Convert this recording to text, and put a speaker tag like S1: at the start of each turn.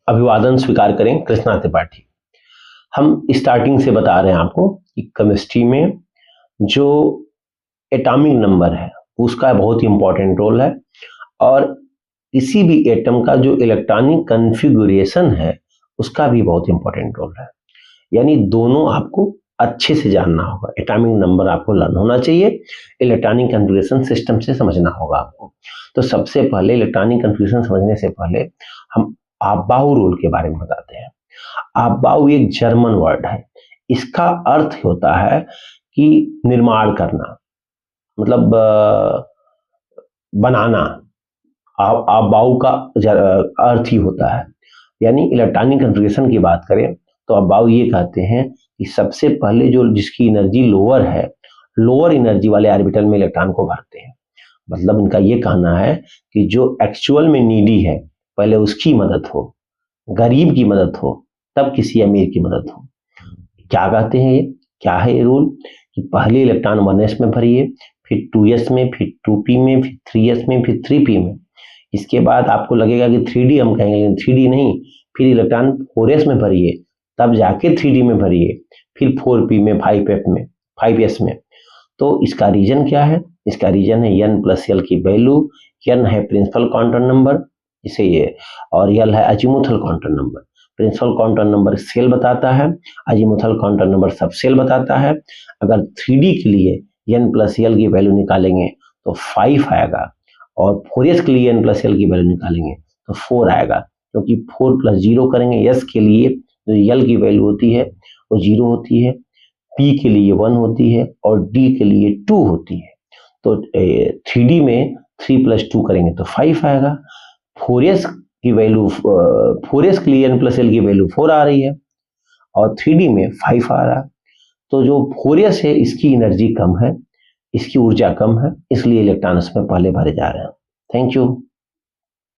S1: अभिवादन स्वीकार करें। कृष्णा त्रिपाठी। हम स्टार्टिंग से बता रहे हैं आपको कि केमिस्ट्री में जो एटॉमिक नंबर है उसका बहुत ही इंपॉर्टेंट रोल है, और किसी भी एटम का जो इलेक्ट्रॉनिक कन्फिगुरेशन है उसका भी बहुत इंपॉर्टेंट रोल है। यानी दोनों आपको अच्छे से जानना होगा। एटॉमिक नंबर आपको लर्न होना चाहिए, इलेक्ट्रॉनिक कन्फिगुरेशन सिस्टम से समझना होगा आपको। तो सबसे पहले इलेक्ट्रॉनिक कन्फ्यूजन समझने से पहले हम अबाउ रूल के बारे में बताते हैं। अबाउ एक जर्मन वर्ड है। इसका अर्थ होता है कि निर्माण करना, मतलब बनाना। अबाउ का अर्थ ही होता है। यानी इलेक्ट्रॉनिक कन्फिगरेशन की बात करें तो अबाउ ये कहते हैं कि सबसे पहले जो जिसकी एनर्जी लोअर है, लोअर एनर्जी वाले ऑर्बिटल में इलेक्ट्रॉन को भरते हैं। मतलब इनका ये कहना है कि जो एक्चुअल में नीडी है पहले उसकी मदद हो, गरीब की मदद हो, तब किसी अमीर की मदद हो। क्या कहते हैं ये, क्या है ये रूल कि पहले इलेक्ट्रॉन 1s में भरिए, फिर 2s में, फिर 2p में, फिर 3s में, फिर 3p में। इसके बाद आपको लगेगा कि 3d हम कहेंगे, लेकिन 3d नहीं, फिर इलेक्ट्रॉन 4s में भरिए, तब जाके 3d में भरिए, फिर 4p में, 5f में, 5s में। तो इसका रीजन क्या है? इसका रीजन है n प्लस एल की वैल्यू। n है प्रिंसिपल क्वांटम नंबर, इसे ये, और एल है azimuthal quantum number. Principal quantum number shell बताता है, azimuthal quantum number sub shell बताता है। अगर 3d के लिए n प्लस एल की वैल्यू निकालेंगे तो 5 आएगा, और 4s के लिए n प्लस एल की वैल्यू निकालेंगे तो 4 आएगा, क्योंकि 4 प्लस 0 करेंगे। s के लिए जो एल की वैल्यू होती है वो 0 होती है, P के लिए 1 होती है, और D के लिए 2 होती है। तो 3D में 3 प्लस 2 करेंगे तो 5 आएगा। 4s की वैल्यू, 4s के लिए n प्लस एल की वैल्यू 4 आ रही है, और 3D में 5 आ रहा है। तो जो 4s है इसकी एनर्जी कम है, इसकी ऊर्जा कम है, इसलिए इलेक्ट्रॉन इसमें पहले भरे जा रहे हैं। Thank you.